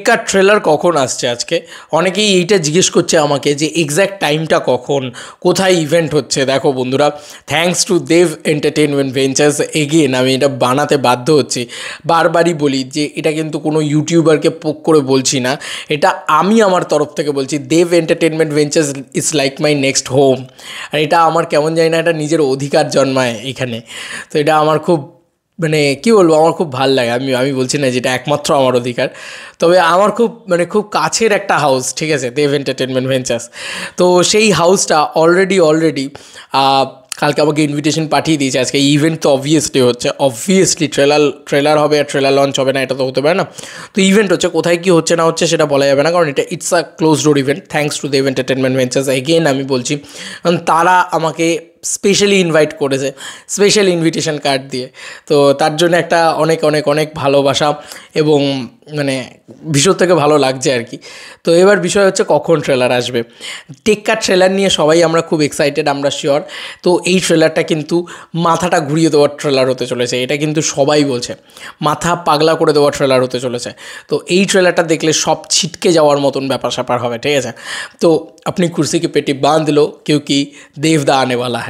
টেক্কার trailer কখন আসছে আজকে? অনেকেই এইটা জিজ্ঞেস করছে আমাকে যে এক্স্যাক্ট টাইমটা কখন, কোথায় ইভেন্ট হচ্ছে। দেখো বন্ধুরা, thanks to Dev entertainment Ventures, again আমি এটা বানাতে বাধ্য হচ্ছি। বারবারই বলি যে এটা কিন্তু কোনো ইউটিউবারকে পোক করে বলছি না, এটা আমি আমার তরফ থেকে বলছি। Dev entertainment ventures is like my next home. আর এটা আমার কেমন জানি না, এটা নিজের অধিকার জন্মায় এখানে। তো এটা আমার খুব মানে কী বলবো, আমার খুব ভাল লাগে। আমি বলছি না যেটা একমাত্র আমার অধিকার, তবে আমার খুব খুব কাছের একটা হাউস, ঠিক আছে, দেব এন্টারটেনমেন্ট ভেঞ্চার্স। তো সেই হাউসটা অলরেডি কালকে আমাকে ইনভিটেশন পাঠিয়ে দিয়েছে। আজকে ইভেন্ট তো অবভিয়াসলি ট্রেলার হবে আর ট্রেলার লঞ্চ হবে না, এটা তো হতে পারে না। তো ইভেন্ট হচ্ছে, কোথায় কী হচ্ছে না হচ্ছে সেটা বলা যাবে না, কারণ it's a close door event. Thanks to Dev entertainment Ventures again আমি বলছি, কারণ তারা আমাকে স্পেশালি ইনভাইট করেছে, স্পেশাল ইনভিটেশন কার্ড দিয়ে। তো তার জন্য একটা অনেক ভালোবাসা এবং ভীষণ থেকে ভালো লাগছে আর কি। তো এবার বিষয় হচ্ছে কখন ট্রেলার আসবে। টেক্কার ট্রেলার নিয়ে সবাই আমরা খুব এক্সাইটেড, আমরা শিওর। তো এই ট্রেলারটা কিন্তু মাথাটা ঘুরিয়ে দেওয়ার ট্রেলার হতে চলেছে, এটা কিন্তু সবাই বলছে, মাথা পাগলা করে দেওয়ার ট্রেলার হতে চলেছে। তো এই ট্রেলারটা দেখলে সব ছিটকে যাওয়ার মতন ব্যাপার স্যাপার হবে, ঠিক আছে। তো আপনি কুর্সি কি পেটি বাঁধ লো क्योंकि দেবদা আনে वाला है।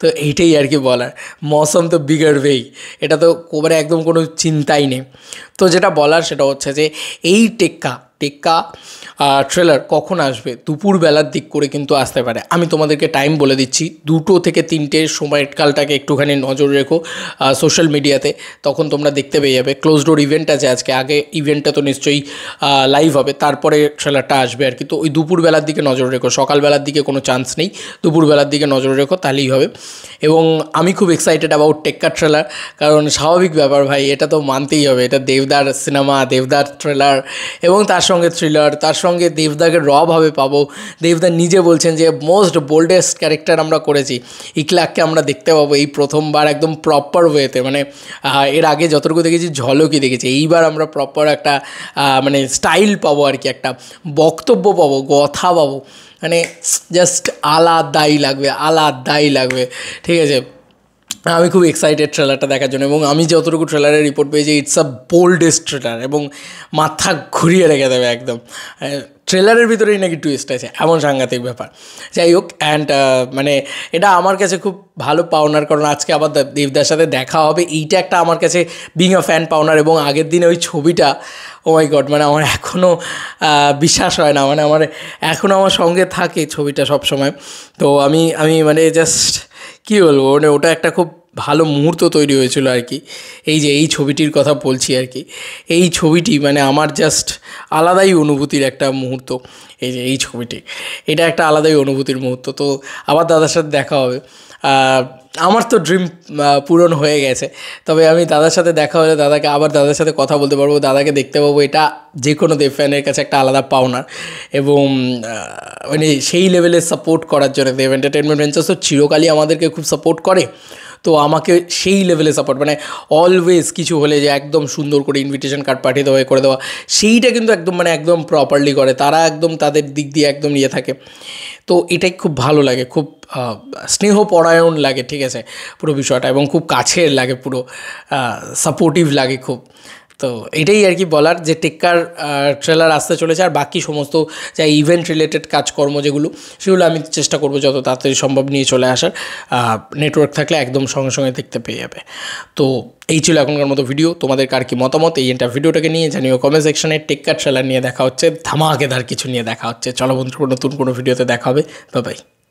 তো এইটাই আর কি বলার। মৌসম তো বিগড় গই, এটা তো একদম কোনো চিন্তাই নেই। তো যেটা বলার সেটা হচ্ছে যে এই টেক্কা ট্রেলার কখন আসবে, দুপুরবেলার দিক করে কিন্তু আসতে পারে। আমি তোমাদেরকে টাইম বলে দিচ্ছি, 2টো থেকে 3টের সময়কালটাকে একটুখানি নজর রেখো সোশ্যাল মিডিয়াতে, তখন তোমরা দেখতে পেয়ে যাবে। ক্লোজ ডোর ইভেন্ট আছে আজকে, আগে ইভেন্টটা তো নিশ্চয়ই লাইভ হবে, তারপরে ট্রেলারটা আসবে আর কি। তো ওই দুপুরবেলার দিকে নজর রেখো, সকালবেলার দিকে কোনো চান্স নেই, দুপুরবেলার দিকে নজর রেখো, তাহলেই হবে। এবং আমি খুব এক্সাইটেড অ্যাবাউট টেক্কার ট্রেলার, কারণ স্বাভাবিক ব্যাপার ভাই, এটা তো মানতেই হবে, এটা দেবদার সিনেমা, দেবদার ট্রেলার, এবং তার সঙ্গে থ্রিলার, তার সঙ্গে দেবদাকে রভাবে পাবো। দেবদা নিজে বলছেন যে মোস্ট বোল্ডেস্ট ক্যারেক্টার আমরা করেছি, ইকলাককে আমরা দেখতে পাবো এই প্রথমবার একদম প্রপার ওয়েতে। এর আগে যতটুকু দেখেছি ঝলকই দেখেছি, এইবার আমরা প্রপার একটা স্টাইল পাবো আর কি, একটা বক্তব্য পাবো, কথা পাবো, জাস্ট আলাদাই লাগবে, ঠিক আছে। আমি খুব এক্সাইটেড ট্রেলারটা দেখার জন্য, এবং আমি যতটুকু ট্রেলারের রিপোর্ট পেয়েছি ইটস আ বোল্ডেস্ট ট্রেলার, এবং মাথা ঘুরিয়ে রেখে দেবে একদম। ট্রেলারের ভিতরেই নাকি টুইস্ট আছে, এমন সাংঘাতিক ব্যাপার। যাই হোক, অ্যান্ড এটা আমার কাছে খুব ভালো পাওনার, কারণ আজকে আবার দেবদার সাথে দেখা হবে, এইটা একটা আমার কাছে বিং আ ফ্যান পাওনার। এবং আগের দিনে ওই ছবিটা, ও মাই গড, আমার এখনও বিশ্বাস হয় না, আমার এখনও আমার সঙ্গে থাকে ছবিটা সব সময়। তো আমি জাস্ট কী বলবো, ওটা একটা খুব ভালো মুহূর্ত তৈরি হয়েছিল আর কি। এই ছবিটির কথা বলছি আর কি, এই ছবিটি আমার জাস্ট আলাদাই অনুভূতির একটা মুহূর্ত। এই ছবিটি, এটা একটা আলাদাই অনুভূতির মুহূর্ত। তো আবার দাদার সাথে দেখা হবে। আমার তো ড্রিম পূরণ হয়ে গেছে, তবে আমি দাদার সাথে দেখা হলে দাদার সাথে কথা বলতে পারবো, দাদাকে দেখতে পাবো, এটা যে কোনো দেব ফ্যানের কাছে একটা আলাদা পাওনা। এবং সেই লেভেলে সাপোর্ট করার জন্য দেব এন্টারটেনমেন্ট ভেঞ্চার্স তো চিরকালই আমাদেরকে খুব সাপোর্ট করে। তো আমাকে সেই লেভেলে সাপোর্ট, অলওয়েজ কিছু হলে যে একদম সুন্দর করে ইনভিটেশন কার্ড পাঠিয়ে দেওয়া, করে দেওয়া, সেইটা কিন্তু একদম প্রপারলি করে তারা, একদম তাদের দিক দিয়ে একদম নিয়ে থাকে। তো এটাই খুব ভালো লাগে, খুব স্নেহপরায়ণ লাগে, ঠিক আছে, পুরো বিষয়টা, এবং খুব কাছের লাগে, পুরো সাপোর্টিভ লাগে খুব। তো এটাই আর কি বলার, যে টেক্কার ট্রেলার আসতে চলেছে। আর বাকি সমস্ত যা ইভেন্ট রিলেটেড কাজকর্ম সেগুলো আমি চেষ্টা করবো যত তাড়াতাড়ি সম্ভব নিয়ে চলে আসার। নেটওয়ার্ক থাকলে একদম সঙ্গে দেখতে পেয়ে যাবে। তো এই ছিল এখনকার মতো ভিডিও। তোমাদের কার কি মতামত এই ভিডিওটাকে নিয়ে জানিও কমেন্ট সেকশনে। টেক্কার ট্রেলার নিয়ে দেখা হচ্ছে, ধামাকেদার কিছু নিয়ে দেখা হচ্ছে। চলো বন্ধুরা, নতুন কোনো ভিডিওতে দেখা হবে। Bye bye.